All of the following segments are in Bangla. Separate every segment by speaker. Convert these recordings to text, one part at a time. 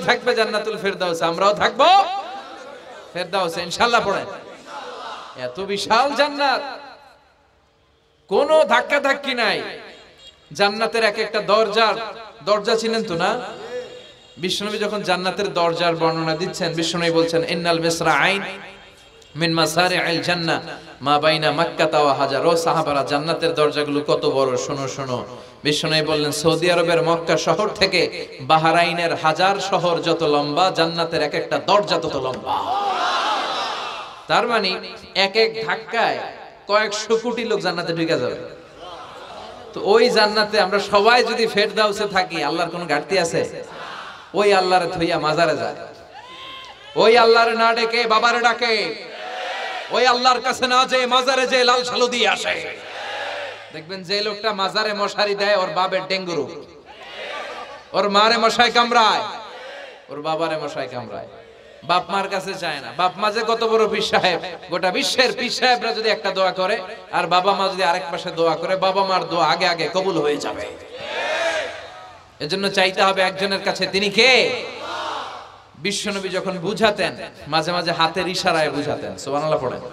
Speaker 1: থাকবে জান্নাতুল ফেরদাউসে, আমরাও থাকবো ফেরদাউসে ইনশাআল্লাহ। পড়েন, এত বিশাল জান্নাত, কোনো ধাক্কা ধাক্কি নাই। জান্নাতের এক একটা দরজা চিনেন তো না? বিশ্বনবী যখন জান্নাতের দরজার বর্ণনা দিচ্ছেন, বিশ্বনবী বলছেন ইন্নাল মিসরাআইন মিন মাসারি'আল জান্নাহ মা বাইনা মাক্কাতা ওয়া হাজার। ও সাহাবারা, জান্নাতের দরজাগুলো কত বড় শোনো শোনো। বিশ্বনবী বললেন সৌদি আরবের মক্কা শহর থেকে বাহরাইনের হাজার শহর যত লম্বা, জান্নাতের এক একটা দরজা তত লম্বা। তার মানে এক এক ধাক্কায় কয়েকশো কোটি লোক জান্নাতে ঢুকে যাবে। তো ওই জান্নাতে আমরা সবাই যদি ফেরদাউসে থাকি, আল্লাহর কোনো ঘাটতি আছে? ওই আল্লাহরে থইয়া মাজারে যায়, ওই আল্লাহরে না ডেকে বাবারে ডাকে, ওই আল্লাহর কাছে না যে মাজারে যে লাল সালু দিয়ে আসে। দেখবেন যে লোকটা মাজারে মশারি দেয়, ওর বাবার ডেঙ্গু রোগ, ওর মারে মশায় কামড়ায়, ওর বাবারে মশায় কামড়ায়। বাপ মার কাছে চায় না। বাপ মা যে কত বড় পীর সাহেব, গোটা বিশ্বের পীর সাহেবরা যদি একটা দোয়া করে আর বাবা মা যদি আরেক পাশে দোয়া করে, বাবা মার দোয়া আগে আগে কবুল হয়ে যাবে। এজন্য চাইতে হবে একজনের কাছে, তিনি কে? বিশ্বনবী যখন বুঝাতেন, মাঝে মাঝে হাতের ইশারায় বুঝাতেন। সুবহানাল্লাহ পড়েন।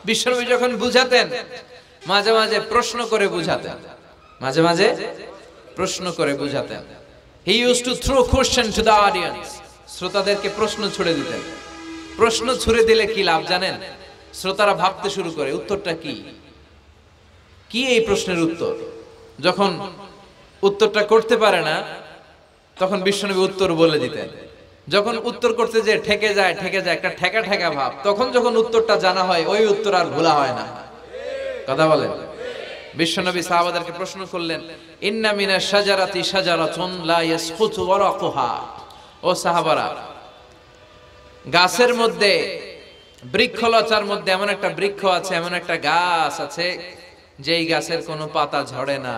Speaker 1: বিশ্বনবী যখন বুঝাতেন, মাঝে মাঝে প্রশ্ন করে বুঝাতেন, মাঝে মাঝে প্রশ্ন করে বুঝাতেন। He used to throw question to the audience. শ্রোতাদেরকে প্রশ্ন ছুড়ে দিতেন। প্রশ্ন ছুড়ে দিলে কি লাভ জানেন? শ্রোতারা ভাবতে শুরু করে উত্তরটা কি, কি এই প্রশ্নের উত্তর। যখন উত্তরটা করতে পারে না, তখন বিশ্বনবী উত্তর বলে দিতেন। যখন উত্তর করতে যে ঠেকে যায় একটা ঠেকা ঠেকা ভাব, তখন যখন উত্তরটা জানা হয়, ওই উত্তর আর ভোলা হয় না। কথা বলেন। বিশ্বনবী সাহাবাদেরকে প্রশ্ন করলেন, ইন্না মিনাশ শাজারাতি শাজারাতুন লা ইয়াসকুতু ওয়ারাকুহা। ও সাহাবারা, গাছের মধ্যে, বৃক্ষলতার মধ্যে এমন একটা বৃক্ষ আছে, এমন একটা গাছ আছে, যেই গাছের কোনো পাতা ঝরে না।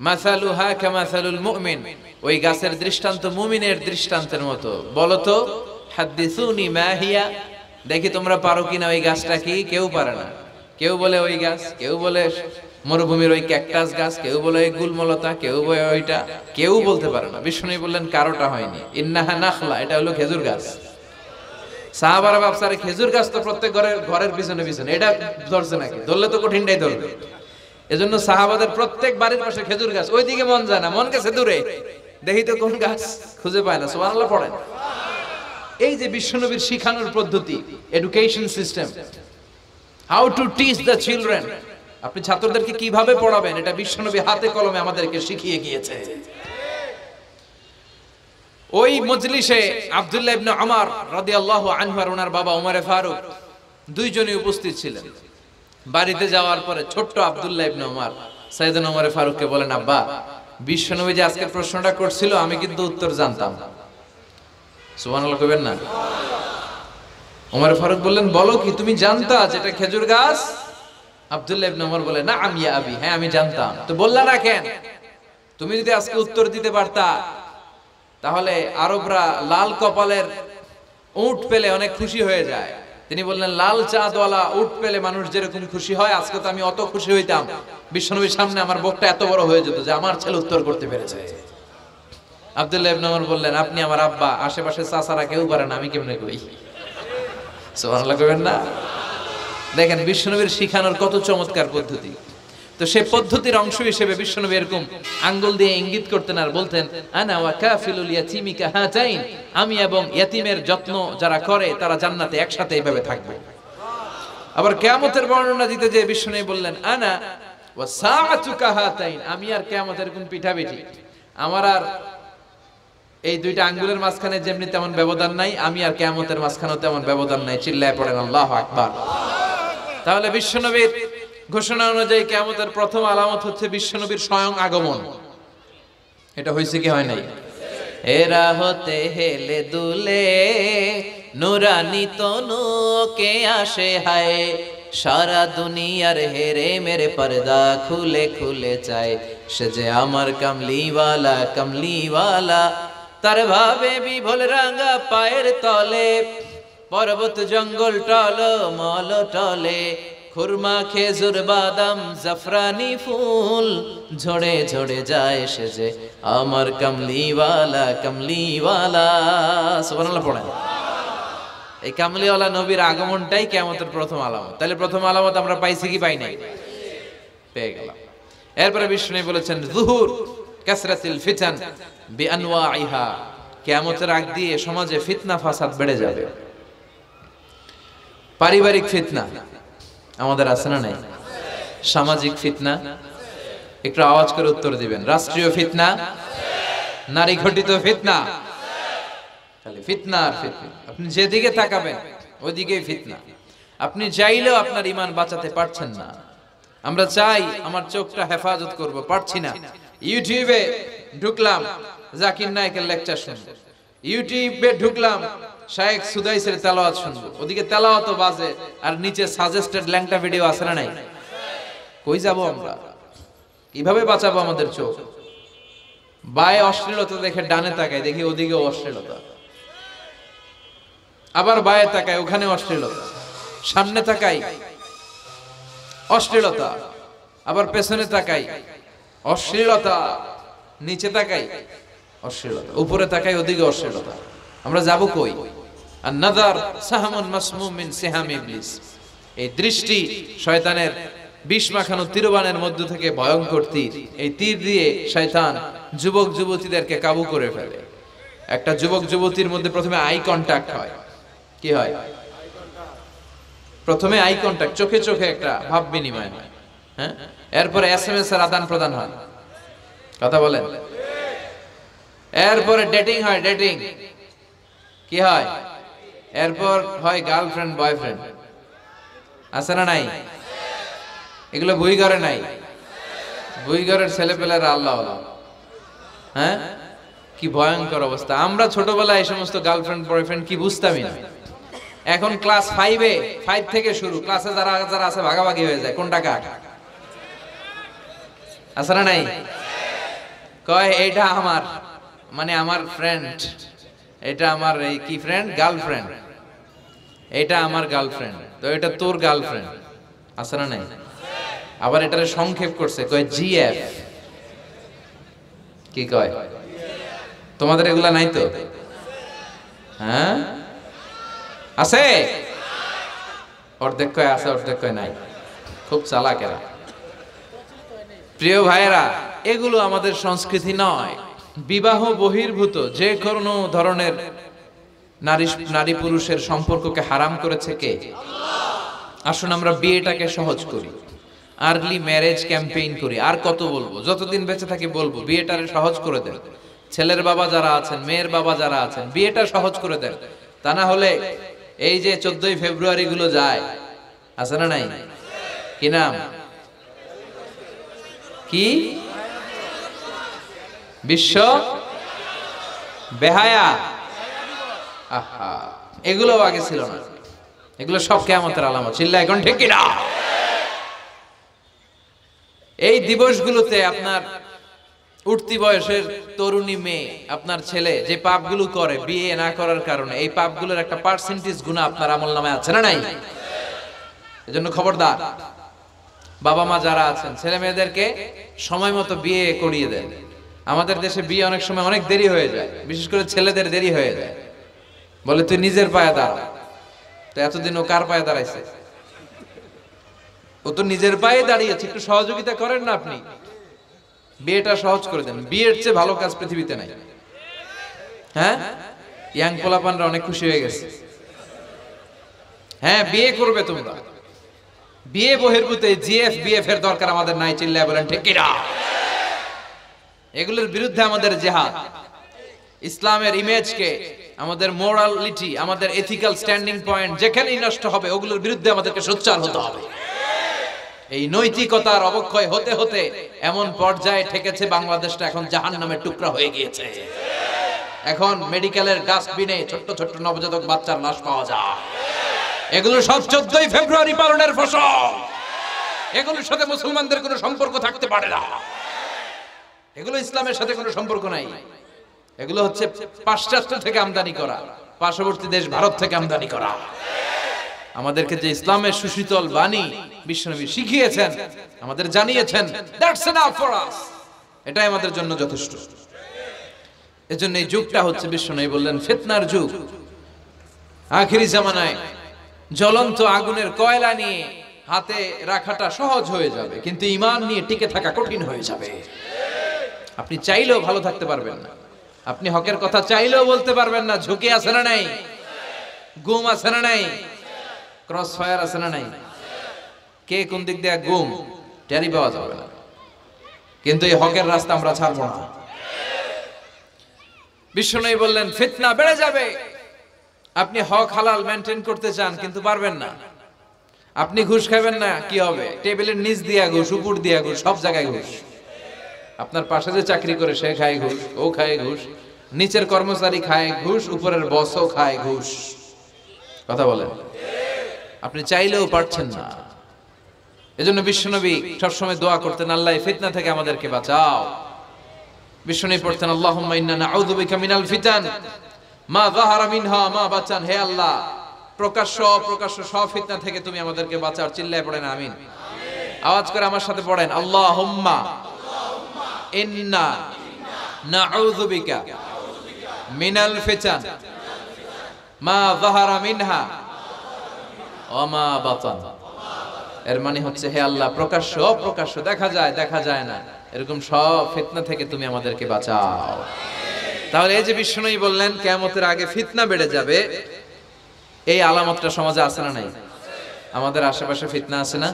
Speaker 1: মাসালুহা কামাসালুল মুমিন। ওই গাছের দৃষ্টান্ত মুমিনের দৃষ্টান্তের মতো। বলো তো, হাদিসুনি মা হিয়া, দেখি তোমরা পারো কিনা ওই গাছটা কি? কেউ পারে না। কেউ বলে ওই গাছ, কেউ বলে মরুভূমির ওই ক্যাকটাস গাছ, কেউ বলে ওই গুলমলতা, কেউ বলে ওইটা, কেউ বলতে পারে না। বিষ্ণু বললেন কারোটা হয়নি। ইন্নাহা নাখলা, এটা হলো খেজুর গাছ। সাহাবারা ভাবসারে খেজুর গাছ তো প্রত্যেক ঘরের পিছনে পিছনে, এটা ধরছে নাকি? ধরলে তো কঠিনটাই ধরবে। এজন্য সাহাবাদের প্রত্যেক বাড়ির পাশে খেজুর গাছ। ওইদিকে মন যায় না, মন গেছে দূরে, দেখি তো কোন গাছ, খুঁজে পায় না। সুবহানাল্লাহ পড়েন। এই যে বিশ্বনবীর শিখানোর পদ্ধতি, education system, how to teach the children, আপনি ছাত্রদেরকে কিভাবে পড়াবেন, এটা বিশ্বনবী হাতে কলমে আমাদেরকে শিখিয়ে গিয়েছে। ওই মজলিসে আব্দুল্লাহ ইবনে উমর রাদিয়াল্লাহু আনহু আর ওনার বাবা ওমরে ফারুক দুইজনই উপস্থিত ছিলেন। বাড়িতে যাওয়ার পরে ছোট্ট আব্দুল্লাহ ইবনে উমর সাইয়েদনা ওমরে ফারুককে বলেন, আব্বা, বিশ্বনবী যে আজকে প্রশ্নটা করছিল, আমি কিন্তু উত্তর জানতাম। সুবহানাল্লাহ কইবেন না? ওমরে ফারুক বললেন, বলো কি, তুমি জানতা যেটা খেজুর গাছ? আব্দুল্লাহ ইবনে উমর বলে, না আমি আবি, হ্যাঁ আমি জানতাম। তো বললা না কেন? তুমি যদি আজকে উত্তর দিতে পারতা, তাহলে আরবরা লাল কপালের উট পেলে অনেক খুশি হয়ে যায়। তিনি বললেন, লাল চাঁদওয়ালা উট পেলে মানুষ যেরকম খুশি হয়, আজকে তো আমি অত খুশি হইতাম, বিশ্বনবীর সামনে আমার বুকটা এত বড় হয়ে যেত যে আমার ছেলে উত্তর করতে পেরেছে। আব্দুল্লাহ ইবনে উমর বললেন, আপনি আমার আব্বা, আশেপাশে চাচারা কেউ পারে না, আমি কেমনে কই? সুবহানাল্লাহ কইবেন না? দেখেন বিশ্বনবীর শিখানোর কত চমৎকার পদ্ধতি। তো সেই পদ্ধতির অংশ হিসেবে বিশ্বনবী এরকম আঙ্গুল দিয়ে ইঙ্গিত করতেন আর বলতেন, আনা ওয়া কাফিলুল ইয়াতীমি কাহাতাইন, আমি এবং ইয়াতীমের যত্ন যারা করে তারা জান্নাতে একসাথে এইভাবে থাকবে। আবার কিয়ামতের বর্ণনা দিতে যে বিশ্বনবী বললেন, আনা ওয়া সাআতু কাহাতাইন, আমি আর কিয়ামতের এরকম পিঠাপিঠি, আমার আর এই দুইটা আঙ্গুলের মাঝখানে যেমনি তেমন ব্যবধান নাই, আমি আর কিয়ামতের মাঝখানেও তেমন ব্যবধান নাই। চিল্লায় পড়েন আল্লাহু আকবার। তাহলে বিশ্বনবীর ঘোষণা অনুযায়ী কিয়ামতের প্রথম আলামত হচ্ছে বিশ্বনবীর স্বয়ং আগমন। এটা হয়েছে কি হয় নাই? এরা হতে হেলে দুলে নুরানি তনু কে আসে হায়, সারা দুনিয়ার হেরে মেরে পর্দা খুলে খুলে চায়, সে যে আমার কামলিওয়ালা কামলিওয়ালা, তার ভাবে বিভোল রাঙা পায়ের তলে, পর্বত জঙ্গল টল মল টলে, খুরমা খেজুর বাদাম জাফরানি ফুল ঝরে ঝরে যায় সেজে আমার কামলিওয়ালা কামলিওয়ালা। সুবহানাল্লাহ পড়েন। এই কামলিওয়ালা নবীর আগমনটাই কিয়ামতের প্রথম আলামত। তাহলে প্রথম আলামত আমরা পাইছি কি পাই নাই? পেয়ে গেলাম। এরপরে বিষ্ণু বলেছেন যুহুর কাসরাতিল ফিতান বিআনওয়াইহা, কিয়ামতের আগ দিয়ে সমাজে ফিতনা ফাসাদ বেড়ে যাবে। পারিবারিক ফিতনা আমাদের আছে না নাই? সামাজিক ফিতনা, একটু আওয়াজ করে উত্তর দিবেন। রাষ্ট্রীয় ফিতনা, নারী ঘটিত ফিতনা, খালি ফিতনা আর ফিতনা। আপনি যেদিকে তাকাবেন ওইদিকেই ফিতনা। আপনি চাইলেও আপনার ঈমান বাঁচাতে পারছেন না। আমরা চাই আমার চোখটা হেফাজত করব, পারছি না। ইউটিউবে ঢুকলাম জাকির নায়েকের লেকচার শুনবো, ইউটিউবে ঢুকলাম শায়েখ সুদাইসের তেলাওয়াত শুনবো, ওদিকে তেলাওয়াতও বাজে আর নিচে সাজেস্টেড ল্যাংটা ভিডিও আছে না নাই? কই যাব আমরা? কিভাবে বাঁচাবো আমাদের চোখ? বায়ে অশ্লীলতা দেখে ডানে তাকাই, দেখি ওদিকে অশ্লীলতা, আবার বায়ে তাকাই ওখানে অশ্লীলতা, সামনে তাকাই অশ্লীলতা, আবার পেছনে তাকাই অশ্লীলতা, নিচে তাকাই অশ্লীলতা, উপরে তাকাই ওদিকে অশ্লীলতা। আমরা যাব কই? আর নাযার সাহামুন মাসমুম মিন সিহাম ইবলিস, এই দৃষ্টি শয়তানের বিষ মাখানো তীরবানের মধ্য থেকে ভয়ঙ্কর তীর। এই তীর দিয়ে শয়তান যুবক যুবতীদেরকে কাবু করে ফেলে। একটা যুবক যুবতীর মধ্যে প্রথমে আই কন্টাক্ট হয়। কি হয়? প্রথমে আই কন্টাক্ট, চোখে চোখে একটা ভাব বিনিময় হয়। হ্যাঁ, এরপরে এসএমএস এর আদান প্রদান হয়। কথা বলেন। এরপরে ডেটিং হয়। ডেটিং কি হয়? এরপর হয় গার্লফ্রেন্ড বয়ফ্রেন্ড। আছে না নাই? এগুলো বই ঘরে নাই। বই ঘরের ছেলেপেলেরা আল্লাহ আল্লাহ। হ্যাঁ, কি ভয়ঙ্কর অবস্থা। আমরা ছোটবেলায় এই সমস্ত গার্লফ্রেন্ড বয়ফ্রেন্ড কি বুঝতামই না। এখন ক্লাস 5 থেকে শুরু, ক্লাসে যারা যারা আছে ভাগাভাগি হয়ে যায় কোনটা কার। আছে না নাই? কয় এইটা আমার, মানে আমার ফ্রেন্ড, এটা আমার এই কি ফ্রেন্ড, গার্লফ্রেন্ড, এটা আমার গার্লফ্রেন্ড, তো এটা তোর গার্লফ্রেন্ড। আছে না নাই? আবার এটারে সংক্ষেপ করছে, কয় জিএফ। কি কয়? তোমাদের এগুলা নাই তো? হ্যাঁ আছে, অর্ধেক কয় আছে, অর্ধেক কয় নাই। খুব চালাক এরা। প্রিয় ভাইয়েরা, এগুলো আমাদের সংস্কৃতি নয়। বিবাহ বহির্ভূত যে কোনো ধরনের নারী পুরুষের সম্পর্ককে হারাম করেছে কে? আসুন আমরা বিয়েটাকে সহজ করি, আর্লি ম্যারেজ ক্যাম্পেইন করি। আর কত বলবো? যতদিন বেঁচে থাকি বলবো বিয়েটারে সহজ করে দেন। ছেলের বাবা যারা আছেন, মেয়ের বাবা যারা আছেন, বিয়েটা সহজ করে দেন। তা না হলে এই যে 14ই ফেব্রুয়ারি গুলো যায়, আছে না নাই? কি নাম? কি? বিশ্ব বেহায়া। আহা, এগুলো আগে ছিল না। এগুলো সব কিয়ামতের আলামত। চিল্লা এখন ঠিক কিনা? এই দিবসগুলোতে আপনার উঠতি বয়সের তরুণী মেয়ে, আপনার ছেলে যে পাপগুলো করে বিয়ে না করার কারণে, এই পাপগুলোর একটা পার্সেন্টেজ গুনাহ আপনার আমলনামায় আছে না নাই? এজন্য খবরদার, বাবা মা যারা আছেন ছেলে মেয়েদেরকে সময় মতো বিয়ে করিয়ে দেন। আমাদের দেশে বিয়ে অনেক সময় অনেক দেরি হয়ে যায়, বিশেষ করে ছেলেদের দেরি হয়ে যায়। বলে তুই নিজের পায়ে দাঁড়া। তো এতদিন ও কার পায়ে দাঁড়াইছে? ও তো নিজের পায়ে দাঁড়িয়েছে। একটু সহযোগিতা করেন না আপনি, বিয়েটা সহজ করে দেন। বিয়ের চেয়ে ভালো কাজ পৃথিবীতে নাই। হ্যাঁ, ইয়াং পোলাপানরা অনেক খুশি হয়ে গেছে। হ্যাঁ, বিয়ে করবে তোমরা। বিয়ে বহির্ভূত জিএফ বিএফ এর দরকার আমাদের নাই। চিল্লায় বলেন ঠিক কিনা? এগুলোর বিরুদ্ধে আমাদের জিহাদ। ইসলামের ইমেজকে, আমাদের মোরালিটি, আমাদের এথিক্যাল স্ট্যান্ডিং পয়েন্ট যেখানেই নষ্ট হবে, ওগুলোর বিরুদ্ধে আমাদেরকে সোচ্চার হতে হবে। এই নৈতিকতার অবক্ষয় হতে হতে এমন পর্যায়ে ঠেকেছে বাংলাদেশটা এখন জাহান্নামের টুকরা হয়ে গিয়েছে। এখন মেডিকেলের ডাস্টবিনে ছোট্ট ছোট্ট নবজাতক বাচ্চার লাশ পাওয়া যায়। এগুলো সব 14ই ফেব্রুয়ারি পালনের ফসল। এগুলোর সাথে মুসলমানদের কোনো সম্পর্ক থাকতে পারে না। এগুলো ইসলামের সাথে কোনো সম্পর্ক নাই। এগুলো হচ্ছে পাশ্চাত্য থেকে আমদানি করা, পার্শ্ববর্তী দেশ ভারত থেকে আমদানি করা। আমাদেরকে যে ইসলামের সুশীতল বাণী বিশ্বনবী শিখিয়েছেন, আমাদের জানিয়েছেন, দ্যাটস এনাফ ফর আস, এটাই আমাদের জন্য যথেষ্ট। এজন্য এই যুগটা হচ্ছে বিশ্বনবী বললেন ফিতনার যুগ। আখিরি জামানায় জ্বলন্ত আগুনের কয়লা নিয়ে হাতে রাখাটা সহজ হয়ে যাবে, কিন্তু ঈমান নিয়ে টিকে থাকা কঠিন হয়ে যাবে। আপনি চাইলেও ভালো থাকতে পারবেন না, আপনি হকের কথা চাইলেও বলতে পারবেন না। ঝুঁকি আছে না নাই? গুম আছে না নাই? ক্রস ফায়ার আছে না নাই? কে কোন দিক দিয়ে গুম টেরি পাওয়া যাবে না, কিন্তু এই হকের রাস্তা আমরা ছাড়বো না। বিশ্বনবী বললেন ফিতনা বেড়ে যাবে। আপনি হক হালাল মেনটেন করতে চান কিন্তু পারবেন না। আপনি ঘুষ খাবেন না, কি হবে? টেবিলের নিচ দিয়া ঘুষ, উপর দিয়া ঘুষ, সব জায়গায় ঘুষ। আপনার পাশে যে চাকরি করে সে খায় ঘুষ, ও খায় ঘুষ, নিচের কর্মচারী খায় ঘুষ, উপরের বসও খায় ঘুষ। কথা বলেন, আপনি চাইলেও পারছেন না। এজন্য বিশ্বনবী সবসময় দোয়া করতেন, আল্লাহ ফিতনা থেকে আমাদেরকে বাঁচাও। বিশ্বনবী পড়তেন আল্লাহুম্মা ইন্না নাউযু বিকা মিনাল ফিতান মা যাহারা মিনহা মা বাতান। হে আল্লাহ, প্রকাশ্য অপ্রকাশ্য সব ফিতনা থেকে তুমি আমাদেরকে বাঁচাও। চিল্লায় পড়েন আমিন। আওয়াজ করে আমার সাথে পড়েন আল্লাহুম্মা ইন্না নাউযু বিকা মিনাল ফিতান মা যাহারা মিনহা ওয়া মা বাতান। এর মানে হচ্ছে হে আল্লাহ, প্রকাশ্য অপ্রকাশ্য, দেখা যায় দেখা যায় না, এরকম সব ফিতনা থেকে তুমি আমাদেরকে বাঁচাও। তাহলে এই যে বিশ্বনবী বললেন কিয়ামতের আগে ফিতনা বেড়ে যাবে, এই আলামতটা সমাজে আছে না নাই? আমাদের আশেপাশে ফিতনা আছে না?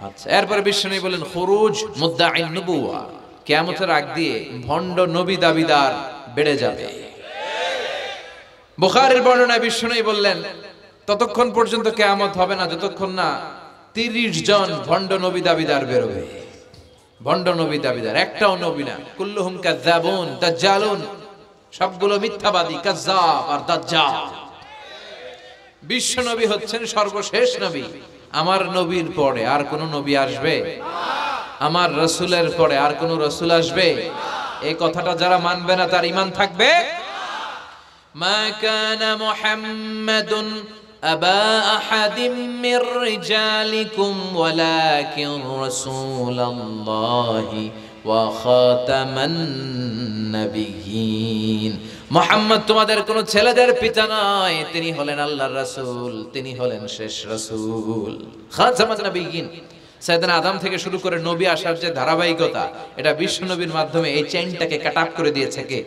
Speaker 1: আচ্ছা, এরপরে বিশ্বনবী বললেন খুরুজ মুদ্দাঈন নবুওয়া, কিয়ামতের আগ দিয়ে ভণ্ড নবী দাবিদার বেড়ে যাবে। বুখারীর বর্ণনায় বিশ্বনবী বললেন ততক্ষণ পর্যন্ত কিয়ামত হবে না যতক্ষণ না 30 জন ভণ্ড নবী দাবিদার বেরোবে। ভণ্ড নবী দাবিদার, একটাও নবী না। কুল্লুহুম কাযযাবুন দাজ্জালুন, সবগুলো মিথ্যাবাদী, কাযযাব আর দাজ্জাল। বিশ্ব নবী হচ্ছেন সর্বশেষ নবী। আমার নবীর পরে আর কোন নবী আসবে? আমার রাসূলের পরে আর কোন রাসূল আসবে? এই কথাটা যারা মানবে না তার ঈমান থাকবে। মা কানা মুহাম্মাদুন আবা আহাদিম মির রিজালিকুম ওয়ালাকিন রাসূলুল্লাহি ওয়া খাতামান নাবিয়্যিন। মুহাম্মদ তোমাদের কোন ছেলেদের পিতা নয়, তিনি হলেন আল্লাহর রাসূল, তিনি হলেন শেষ রাসূল। খাতামান নাবিয়্যিন, সাইয়েদনা আদম থেকে শুরু করে নবী আসার যে ধারাবাহিকতা, এটা বিশ্ব নবীর মাধ্যমে এই চেইনটাকে কাট আপ করে দিয়েছে কে?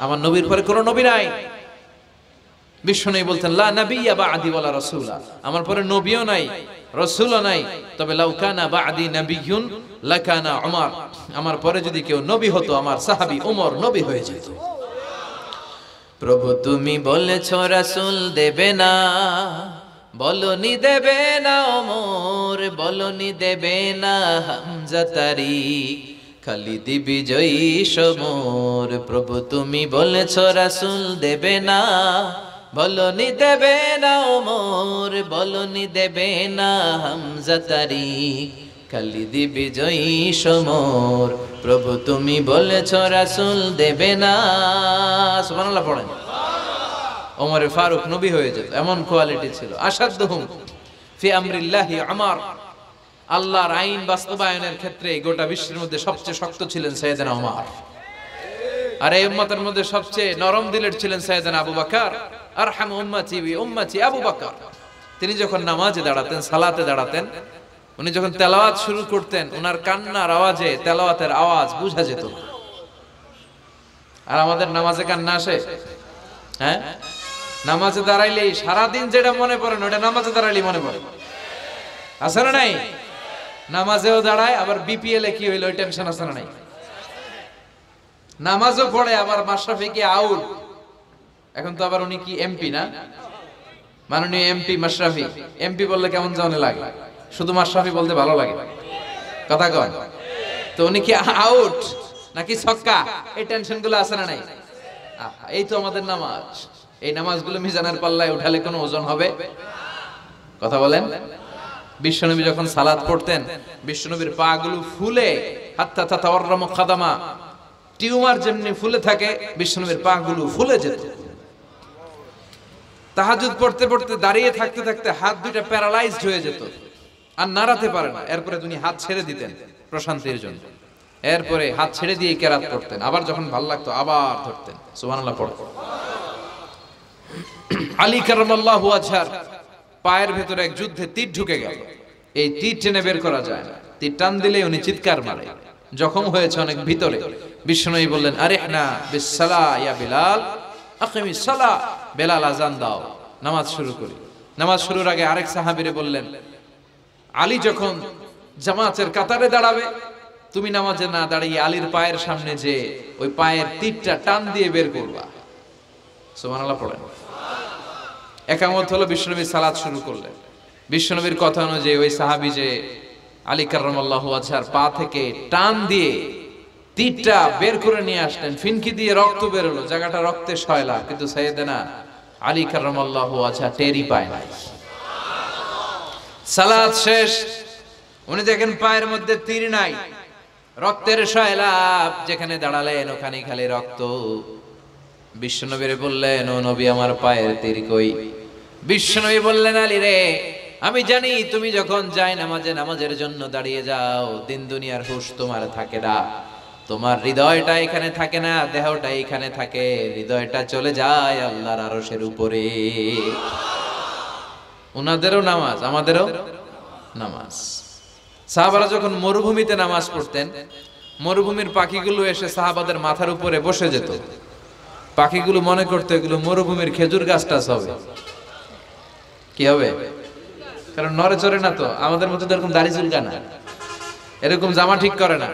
Speaker 1: আমার নবীর পরে কোনো নবী নাই। বিশ্বনবী বলতেন লা নাবিয়্যা বা'দি ওয়ালা রাসূলা, আমার পরে নবীও নাই, রাসূলও নাই, তবে লাউ কানা বা'দি নাবিয়্যুন লাকানা উমর, আমার পরে যদি কেউ নবী হতো আমার সাহাবী ওমর নবী হয়ে যেত। প্রভু তুমি বলেছ রাসূল দেবে না, বলনি দেবে না ওমর, বলনি দেবে না হামজা তারিক, খালিদ বিজয়ী সমর। প্রভু তুমি বলেছ রাসূল দেবে না, বলনি দেবে না ওমর, বলনি দেবে না হামজা তারিক, খালিদ বিজয়ী সমর। প্রভু তুমি বলেছ রাসূল দেবে না। সুবহানাল্লাহ পড়েন। ওমর ফারুক নবী হয়ে যেত, এমন কোয়ালিটি ছিল। আসাদুহুম ফি আমরিল্লাহি উমর, আল্লাহর আইন বাস্তবায়নের ক্ষেত্রে গোটা বিশ্বের মধ্যে সবচেয়ে শক্ত ছিলেন সাইয়েদনা ওমর। আর এই উম্মতের মধ্যে সবচেয়ে নরম দিলের ছিলেন সাইয়েদনা আবু বকর। আরহামু উম্মতি বি উম্মতি আবু বকর। তিনি যখন নামাজে দাঁড়াতেন, সালাতে দাঁড়াতেন, উনি যখন তেলাওয়াত শুরু করতেন, ওনার কান্নার আওয়াজে তেলাওয়াতের আওয়াজ বোঝা যেত। আর আমাদের নামাজে কান্না আসে? হ্যাঁ, নামাজে দাঁড়াইলেই সারাদিন যেটা মনে পড়ে না ওটা নামাজে দাঁড়াইলেই মনে পড়ে। আছে না নাই? নামাজেও দাঁড়ায়, আবার বিপিএল এ কি হইলো ওই টেনশন আছে না নাই? নামাজও পড়ে, আবার মাশরাফি কি আউট। এখন তো আবার উনি কি এমপি না, মাননীয় এমপি মাশরাফি। এমপি বললে কেমন যেন লাগে, শুধু মাশরাফি বলতে ভালো লাগে, কথা কয়। তো উনি কি আউট নাকি ছক্কা, এই টেনশন গুলো আছে না নাই? এই তো আমাদের নামাজ। এই নামাজগুলো মিজানের পাল্লায় উঠালে কোনো ওজন হবে? কথা বলেন। বিশ্বনবী যখন সালাত পড়তেন, বিশ্বনবীর পা গুলো ফুলে, হাত্তা তাতাওয়াররামু খাদামা, টিউমার যেমনি ফুলে থাকে, বিশ্বনবীর পা গুলো ফুলে যেত। তাহাজ্জুদ পড়তে পড়তে দাঁড়িয়ে থাকতে থাকতে হাত দুইটা প্যারালাইজড হয়ে যেত, আর নাড়াতে পারে না। এরপরে তিনি হাত ছেড়ে দিতেন প্রশান্তির জন্য, এরপরে হাত ছেড়ে দিয়ে কেরাত করতেন, আবার যখন ভালো লাগতো আবার ধরতেন। সুবহানাল্লাহ পড়ো। আলী কারামাল্লাহু ওয়াজহার পায়ের ভেতরে এক যুদ্ধে তীর ঢুকে গেল। এই তীর টেনে বের করা যায় না, তীর টান দিলে উনি চিৎকার মারে, জখম হয়েছে অনেক ভিতরে। বিশ্বনবী বললেন, আরিহনা বিসসালাহ ইয়া বিলাল, আকিমিস সালাহ, বেলাল আজান দাও, নামাজ শুরু করি। নামাজ শুরুর আগে আরেক সাহাবীরে বললেন, আলী যখন জামাতের কাতারে দাঁড়াবে, তুমি নামাজে না দাঁড়িয়ে আলীর পায়ের সামনে যে ওই পায়ের তীরটা টান দিয়ে বের করবা। সুবহানাল্লাহ পড়েন। একামত হলো, বিশ্বনবী সালাত শুরু করলেন। বিশ্বনবীর কথা অনুযায়ী ওই সাহাবী যে আলী কারামাল্লাহু ওয়াজহার পা থেকে টান দিয়ে তীরটা বের করে নিয়ে আসলেন, ফিনকি দিয়ে রক্ত বের হলো, জায়গাটা রক্তে সয়লা, কিন্তু সাইয়েদনা আলী কারামাল্লাহু ওয়াজহা টেরই পায় না। সালাত শেষ, উনি দেখেন পায়ের মধ্যে তীর নাই, রক্তের সয়লাব, যেখানে দাঁড়ালেন ওখানে খালি রক্ত। বিশ্বনবীরে বললেন, ও নবী আমার পায়ের তীর কই? বিশ্বনবী বললেন, আলী রে, আমি জানি তুমি যখন যাই নামাজের জন্য দাঁড়িয়ে যাও, দিন দুনিয়ার হুঁশ তোমার থাকে না, তোমার হৃদয়টা এখানে থাকে না, দেহটা এখানে থাকে, হৃদয়টা চলে যায় আল্লাহর আরশের উপরে। উনাদেরও নামাজ, আমাদেরও নামাজ। সাহাবারা যখন মরুভূমিতে নামাজ পড়তেন, মরুভূমির পাখিগুলো এসে সাহাবাদের মাথার উপরে বসে যেত। পাখিগুলো মনে করতো এগুলো মরুভূমির খেজুর গাছটা হবে, কি হবে, কারণ নড়ে চড়ে না তো, আমাদের মতো এরকম দাড়ি চুলকা না, এরকম জামা ঠিক করে না,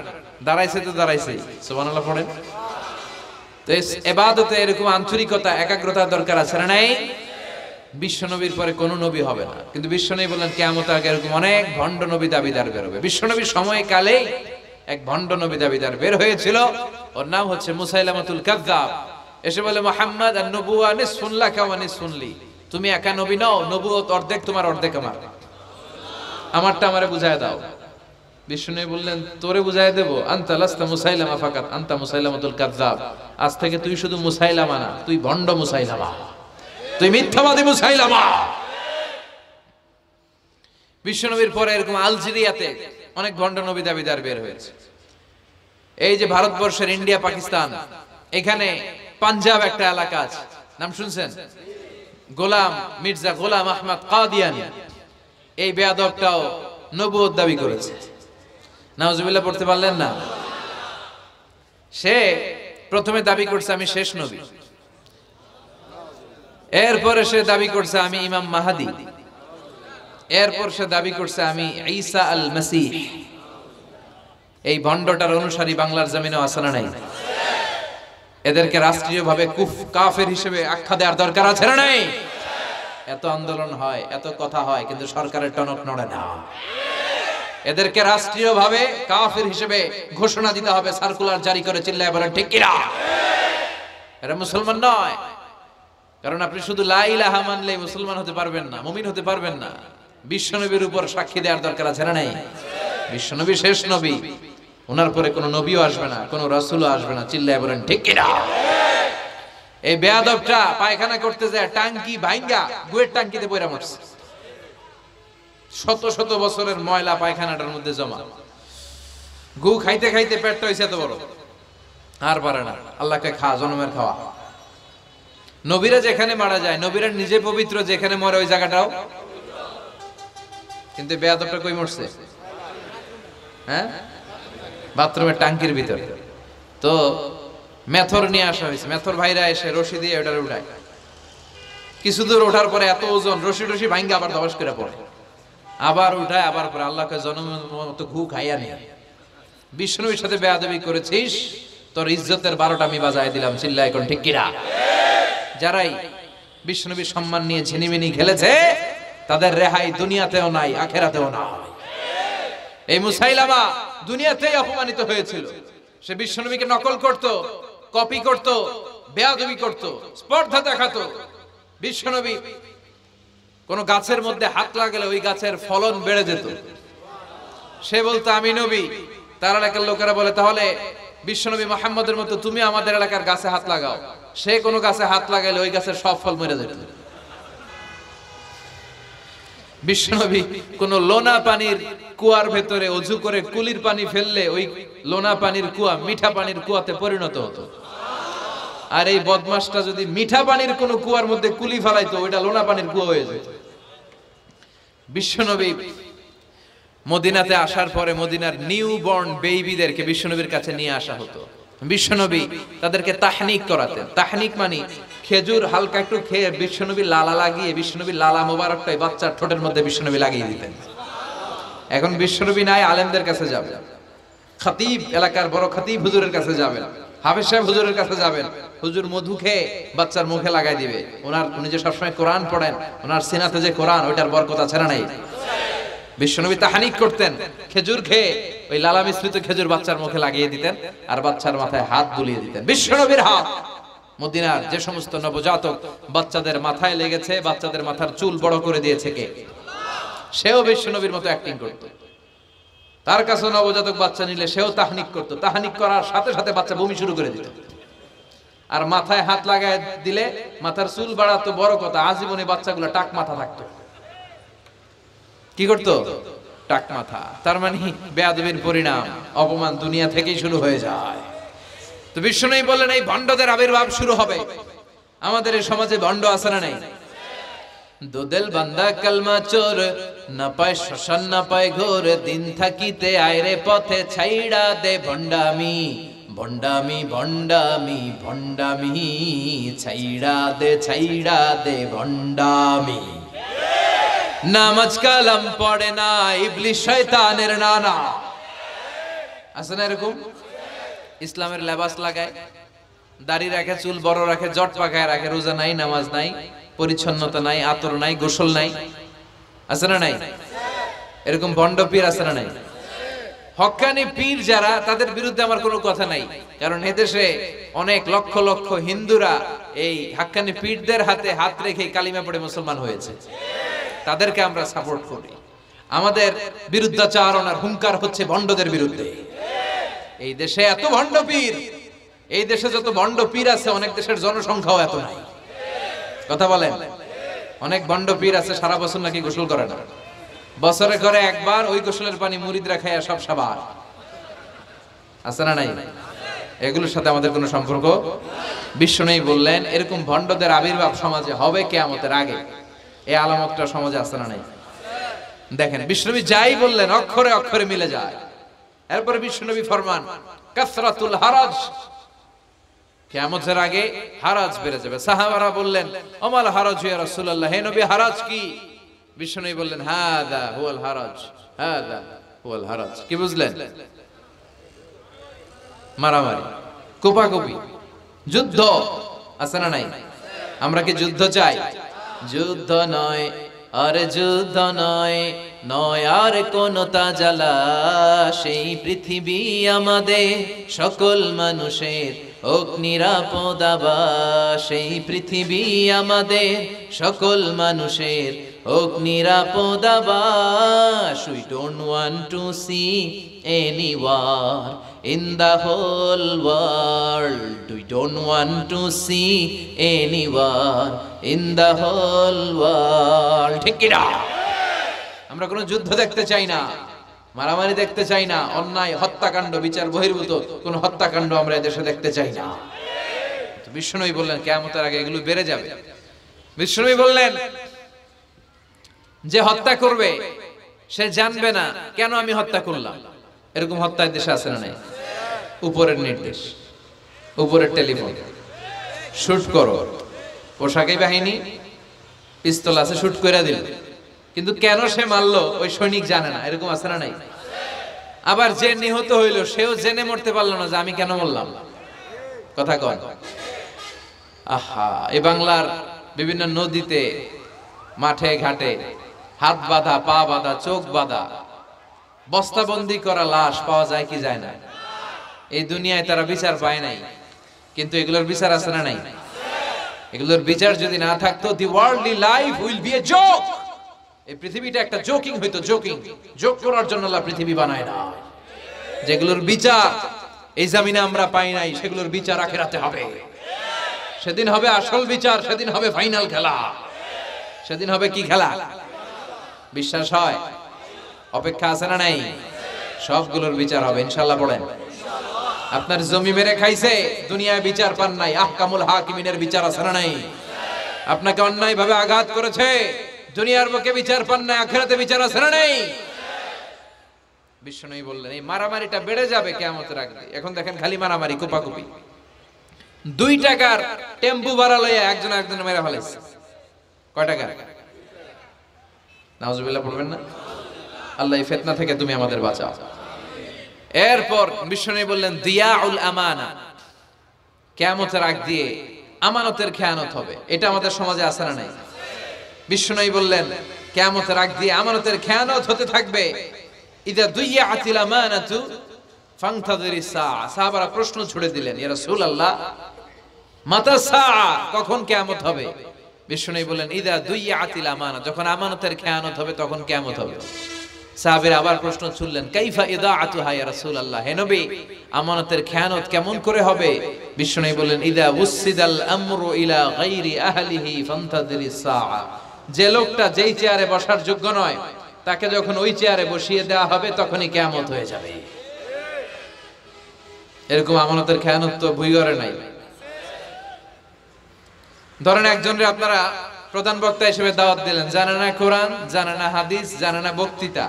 Speaker 1: দাঁড়াইছে তো দাঁড়াইছেই। সুবহানাল্লাহ পড়েন। তো ইবাদতে এরকম আন্তরিকতা, একাগ্রতা দরকার আছে না নাই? বিশ্বনবীর পরে কোন নবী হবে না, কিন্তু বিশ্বনবী বললেন কিয়ামতের আগে এরকম অনেক ভণ্ড নবী দাবিদার বের হবে। বিশ্বনবীর সময়কালে এক ভণ্ড নবী দাবিদার বের হয়েছিল, ওর নাম হচ্ছে মুসাইলামাতুল কাযযাব। এসে বলে, মুহাম্মদ আন-নবুওয়া নিসফুন লাকা ওয়া নিসফুন লি, তুমি একা নবী নও, নবুয়ত অর্ধেক তোমার অর্ধেক আমার, আমারটা আমারে বুঝায় দাও। বিশ্বনবী বললেন, তোরে বুঝায় দেব? আনতা লাস্তা মুসাইলামা ফাকাত, আনতা মুসাইলামাতুল কাযযাব, আজ থেকে তুই শুধু মুসাইলামা না, তুই ভণ্ড মুসাইলামা, তুই মিথ্যাবাদী মুসাইলামা। বিশ্বনবীর পরে এরকম আলজেরিয়াতে অনেক ভণ্ড নবী দাবিদার বের হয়েছে। এই যে ভারতবর্ষের ইন্ডিয়া পাকিস্তান, এখানে পাঞ্জাব একটা এলাকা আছে, নাম শুনছেন? গোলাম মির্জা গোলাম আহমদ কাদিয়ানি, এই বেয়াদবটাও নবুয়ত দাবি করেছে। নাউজুবিল্লাহ পড়তে পারলেন না? সে প্রথমে দাবি করছে আমি শেষ নবী, এরপরে সে দাবি করছে আমি ইমাম মাহাদি, এরপর সে দাবি করছে আমি ঈসা আল মাসিহ। এই ভণ্ডটার অনুসারী বাংলার জমিনে আছে না নাই? এদেরকে রাষ্ট্রীয়ভাবে কাফের হিসেবে আখ্যা দেওয়ার দরকার আছে না নাই? এত আন্দোলন হয়, এত কথা হয়, কিন্তু সরকারের টনক নড়ে না। এদেরকে রাষ্ট্রীয়ভাবে কাফের হিসেবে ঘোষণা দিতে হবে, সার্কুলার জারি করে চিল্লায় বলেন ঠিক কিনা? এরা মুসলমান নয়, কারণ আপনি শুধু লা ইলাহা মানলেই মুসলমান হতে পারবেন না, মুমিন হতে পারবেন না। বিশ্বনবীর উপর সাক্ষী দেওয়ার দরকার আছে না নাই? বিশ্বনবী শেষ নবী, ওনার পরে কোনো নবীও আসবে না, কোনো রাসূলও আসবে না, চিল্লায় বলেন ঠিক কিনা? এই বেয়াদবটা পায়খানা করতে যায় টাঙ্কি ভাঙ্গা গুয়ের টাঙ্কিতে পয়রা মরছে, শত শত বছরের ময়লা পায়খানাটার মধ্যে জমা। গু খাইতে খাইতে পেটটা হইছে এত বড়, আর পারে না, আল্লাহকে খা, জনমের খাওয়া। নবীরা যেখানে মারা যায়, নবীরা নিজে পবিত্র, যেখানে মরে ওই জায়গাটাও, কিন্তু বেয়াদবটা কই মরছে? হ্যাঁ, বাথরুমের টাঙ্কির ভিতর। তো মেথর নিয়ে আসা হয়েছে, মেথর ভাইরা এসে রশি দিয়ে ওটার উঠায়, কিছু দূর ওঠার পরে এত ওজন, রশি রশি ভাঙ্গা আবার ধবাস করে পড়ে, আবার উঠায়, আবার পরে আল্লাহকে জনমের মতো ঘু খাইয়া নিয়ে। বিষ্ণুর সাথে বেয়াদবি করেছিস, তোর ইজ্জতের 12টা আমি বাজায় দিলাম, চিল্লায় কোন ঠিক কিনা? যারাই বিষ্ণুবীর সম্মান নিয়ে ঝিনিমিনি খেলেছে, তাদের রেহাই দুনিয়াতেও নাই, আখেরাতেও নাই। এই মুসাইলামা দুনিয়াতেই অপমানিত হয়েছিল। সে বিশ্বনবীকে নকল করত, কপি করত, বেয়াদবি করত, স্পর্ধা দেখাতো। বিশ্বনবী কোন গাছের মধ্যে হাত লাগালে ওই গাছের ফলন বেড়ে যেত। সে বলতো আমি নবী, তার এলাকার লোকেরা বলে তাহলে বিশ্বনবী মুহাম্মদের মতো তুমি আমাদের এলাকার গাছে হাত লাগাও। সে কোনো গাছে হাত লাগাইলে ওই গাছের সব ফল মরে যেত। বিশ্বনবী কোন লোনা পানির কুয়ার ভেতরে অজু করে কুলির পানি ফেললে ওই লোনা পানির কুয়া মিঠা পানির কুয়াতে পরিণত হতো। আর এই বদমাসটা যদি মিঠা পানির কোন কুয়ার মধ্যে কুলি ফেলাইতো, ওইটা লোনা পানির কুয়া হয়ে যেত। বিশ্বনবী মদিনাতে আসার পরে মদিনার নিউ বর্ন বেবিদেরকে বিশ্বনবীর কাছে নিয়ে আসা হতো। বিশ্বনবী তাদেরকে তাহনিক করাতেন। তাহনিক মানে খেজুর হালকা একটু খেয়ে বিশ্বনবী লালা লাগিয়ে বিশ্বনবী লালা মোবারকটাই বাচ্চার ঠোঁটের মধ্যে বিশ্বনবী লাগিয়ে দিতেন। এখন বিশ্বনবী নাই, আলেমদের কাছে যাবেন, খতিব এলাকার বড় খতিব হুজুরের কাছে যাবেন, হাফেজ সাহেব হুজুরের কাছে যাবেন, হুজুর মধু খেয়ে বাচ্চার মুখে লাগাই দিবে। উনি যে সবসময় কোরআন পড়েন, ওনার সিনাতে যে কোরআন, ওইটার বরকত আছে না নাই? বিশ্বনবী তাহনিক করতেন, খেজুর খেয়ে ওই লালা মিশ্রিত খেজুর বাচ্চার মুখে লাগিয়ে দিতেন আর বাচ্চার মাথায় হাত বুলিয়ে দিতেন। বিশ্বনবীর হাত মদিনার যে সমস্ত নবজাতক বাচ্চাদের মাথায় লেগেছে, বাচ্চাদের মাথার চুল বড় করে দিয়েছে কে? সেও বিশ্বনবীর মতো অ্যাক্টিং করত। তার কাছে নবজাতক বাচ্চা নিলে সেও তাহনিক করত। তাহনিক করার সাথে সাথে বাচ্চা বমি শুরু করে দিত। আর মাথায় হাত লাগায় দিলে মাথার চুল বাড়াতো, বড় কথা, আজীবনে বাচ্চাগুলো টাক মাথা থাকতো। কি করতো? টাক মাথা। তার মানে বেয়াদবির পরিণাম, অপমান দুনিয়া থেকেই শুরু হয়ে যায়। তো বিশ্বনবী বললেন এই ভণ্ডদের আবির্ভাব শুরু হবে। আমাদের এই সমাজে ভণ্ড আছে না নাই? দোদেল বান্দা কালমা চোর, না পায় শ্মশান না পায় ঘোর, দিন থাকিতে আয়রে পথে ছাইড়া দে ভণ্ডামি, ভণ্ডামি ভণ্ডামি ভণ্ডামি, ছাইড়া দে ভণ্ডামি। নামাজ কালাম পড়ে না, ইবলিস শয়তানের নানা। আছে না এরকম? ইসলামের লেবাস লাগায়, দাড়ি রাখে, চুল বড় রাখে, জট পাকায় রাখে, রোজা নাই, নামাজ নাই, পরিচ্ছন্নতা নাই, আতর নাই, গোসল নাই। আছে না নাই? এরকম ভণ্ড পীর আছে না নাই? হক্কানি পীর যারা, তাদের বিরুদ্ধে আমার কোনো কথা নাই, কারণ এদেশে অনেক লক্ষ লক্ষ হিন্দুরা এই হক্কানি পীরদের হাতে হাত রেখে কালিমা পড়ে মুসলমান হয়েছে। তাদেরকে আমরা সাপোর্ট করি। আমাদের বিরুদ্ধাচারণার হুঙ্কার হচ্ছে ভণ্ডদের বিরুদ্ধে। এই দেশে এত ভণ্ড পীর, এই দেশে যত ভণ্ড পীর আছে অনেক দেশের জনসংখ্যাও এত নাই। কথা বলেন, অনেক ভণ্ড পীর আছে সারা বছর নাকি গোসল করে না, বছরে করে একবার, ওই গোসলের পানি মুরিদরা খায় সব সাবার। আছে না নাই? এগুলোর সাথে আমাদের কোনো সম্পর্ক। বিশ্বনবী বললেন এরকম ভণ্ডদের আবির্ভাব সমাজে হবে কিয়ামতের আগে। এই আলামতটা সমাজে আছে না নাই? দেখেন বিশ্বনবী যাই বললেন অক্ষরে অক্ষরে মিলে যায়। এরপরে বিশ্বনবী ফরমান কাসরাতুল হারাজ, কিয়ামতের আগে হারাজ বেড়ে যাবে। সাহাবারা বললেন ওমাল হারাজ ইয়া রাসূলুল্লাহ, হে নবী হারাজ কি? বিশ্বনবী বললেন হাদা হুয়াল হারাজ, হাদা হুয়াল হারাজ। কি বুঝলেন? মারামারি, কোপাকুপি, যুদ্ধ। আছে না নাই? আমরা কি যুদ্ধ চাই? যুদ্ধ নয় আর যুদ্ধ নয়, নয় আর কোন তাজালা, সেই পৃথিবী আমাদের সকল মানুষের হোক নিরাপদ আবাস, সেই পৃথিবী আমাদের সকল মানুষের হোক নিরাপদ আবাস। We don't want to see any war in the whole world. We don't want to see any war in the whole world. ঠিক কি না? আমরা কোনো যুদ্ধ দেখতে চাই না, মারামারি দেখতে চাই না, অন্যায় হত্যাকাণ্ড বিচার বহির্ভূত কোন হত্যাকাণ্ড আমরা দেশে দেখতে চাই না। বিশ্বনবী বললেন কিয়ামতের আগে এগুলো বেড়ে যাবে। বিশ্বনবী বললেন যে হত্যা করবে সে জানবে না কেন আমি হত্যা করলাম। এরকম হত্যা দেশে আছে না নাই? উপরের নির্দেশ, উপরের টেলিফোন, শুট করো, পোশাকি বাহিনী পিস্তল আছে, শুট করে দিল, কিন্তু কেন সে মারলো ওই সৈনিক জানে না। এরকম আছে না নাই? আবার যে নিহত হইল সেও জেনে মরতে পারলো না যে আমি কেন মরলাম। কথা কন। আহা, এই বাংলার বিভিন্ন নদীতে, মাঠে ঘাটে হাত বাঁধা, পা বাঁধা, চোখ বাঁধা, বস্তাবন্দি করা লাশ পাওয়া যায় কি যায় না? এই দুনিয়ায় তারা বিচার পায় নাই, কিন্তু এগুলোর বিচার আছে না নাই? এগুলোর বিচার যদি না থাকতো, the worldly life will be a joke. এই পৃথিবীটা একটা জোকিং হইতো, জোকিং। জোক করার জন্য আল্লাহ পৃথিবী বানায় না। যেগুলোর বিচার এই জমিনে আমরা পাই নাই, সেগুলোর বিচার আখিরাতে হবে। সেদিন হবে আসল বিচার, সেদিন হবে ফাইনাল খেলা। সেদিন হবে কি খেলা? বিশ্বাস হয়? অপেক্ষা আছে না নাই? সবগুলোর বিচার হবে ইনশাআল্লাহ। পড়েন। আপনার জমি মেরে খাইছে, দুনিয়ায় বিচার পান নাই, আহকামুল হাকিমিনের বিচার আছে না নাই? আপনাকে অন্যায় ভাবে আঘাত করেছে, দুনিয়ার বুকে বিচার পান নাই, আখিরাতে বিচার আছে না নাই? বিষ্ণু বললেন এই মারামারিটা বেড়ে যাবে কিয়ামতের আগে। এখন দেখেন খালি মারামারি, কোপাকুপি। 2 টাকার টেম্পু ভাড়া লইয়া একজন একজনের মেরে ফেলাইছে। কয় টাকা? নাউজুবিল্লাহ পড়বেন না? আল্লাহ এই ফিতনা থেকে তুমি আমাদের বাঁচাও। এরপর বিষ্ণু বললেন দিয়াউল আমানা, কিয়ামতের আগ দিয়ে আমানতের খেয়ানত হবে। এটা আমাদের সমাজে আছে না নাই? বিষ্ণু বললেন কিয়ামতের আগ দিয়ে আমানতের খেয়ানত হতে থাকবে। ইদা দুইয়াতিল আমানাতু ফান্তাযিরিস সাআ। সাহাবারা প্রশ্ন ছুড়ে দিলেন, ইয়া রাসূলুল্লাহ মাতা সাআ, কখন কিয়ামত হবে? বিষ্ণু বললেন ইদা দুইয়াতিল আমানা, যখন আমানতের খেয়ানত হবে তখন কিয়ামত হবে। সাহাবীরা আবার প্রশ্ন ছুড়লেন কাইফা ইদাআতুহা ইয়া রাসূলুল্লাহ, হে নবী আমানতের খেয়ানত কেমন করে হবে? বিষ্ণু বললেন ইদা উসিদাল আমরু ইলা গায়রি আহলিহি ফান্তাযিরিস সাআ, যে লোকটা যেই চেয়ারে বসার যোগ্য নয় তাকে যখন ওই চেয়ারে বসিয়ে দেওয়া হবে তখনই কিয়ামত হয়ে যাবে। এরকম আমানতের খেয়ানত তো ভুইগরে নাই। ধরেন একজনের আপনারা প্রধান বক্তা হিসেবে দাওয়াত দিলেন, জানে না কোরআন, জানে না হাদিস, জানে না বক্তৃতা,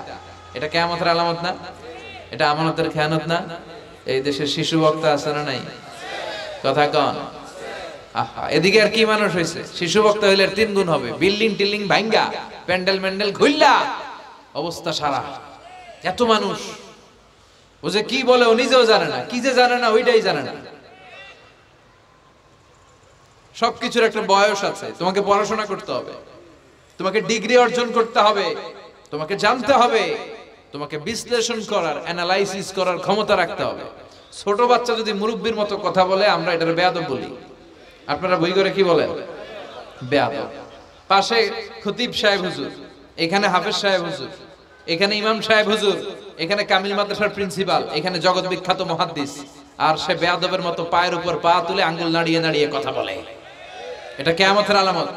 Speaker 1: এটা কিয়ামতের আলামত না? এটা আমানতের খেয়ানত না? এই দেশের শিশু বক্তা আছে না নাই? কথা কন। আহা, এদিকে আর কি মানুষ হয়েছে? শিশু বক্তা হইলে 3 গুণ হবে। বিল্ডিং টিল্ডিং ভাঙ্গা, প্যান্ডেল ম্যান্ডেল ঘুরলা, অবস্থা সারা। এত মানুষ, ও যে কি বলে ও নিজেও জানে না, কি যে জানে না ওইটাই জানে না। সবকিছুর একটা বয়স আছে। তোমাকে পড়াশোনা করতে হবে, তোমাকে ডিগ্রি অর্জন করতে হবে, তোমাকে জানতে হবে, তোমাকে বিশ্লেষণ করার, অ্যানালাইসিস করার ক্ষমতা রাখতে হবে। ছোট বাচ্চা যদি মুরব্বির মতো কথা বলে আমরা এটার বেয়াদব বলি। আপনারা বই করে কি বলেন? বেয়াদব। পাশে খতিব সাহেব হুজুর, এখানে হাফেজ সাহেব হুজুর, এখানে ইমাম সাহেব হুজুর, এখানে কামিল মাদ্রাসার প্রিন্সিপাল, এখানে জগৎ বিখ্যাত মুহাদ্দিস, আর সে বেয়াদবের মতো পায়ের উপর পা তুলে আঙ্গুল নাড়িয়ে নাড়িয়ে কথা বলে। এটা কিয়ামতের আলামত।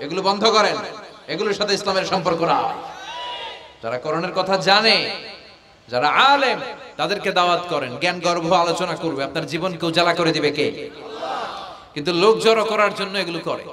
Speaker 1: এগুলো বন্ধ করেন, এগুলোর সাথে ইসলামের সম্পর্ক না। যারা কোরআনের কথা জানে, যারা আলেম, তাদেরকে দাওয়াত করেন, জ্ঞান গর্ভ আলোচনা করবে, আপনার জীবনকে উজালা করে দিবে কে? কিন্তু লোক জড়ো করার জন্য এগুলো করে।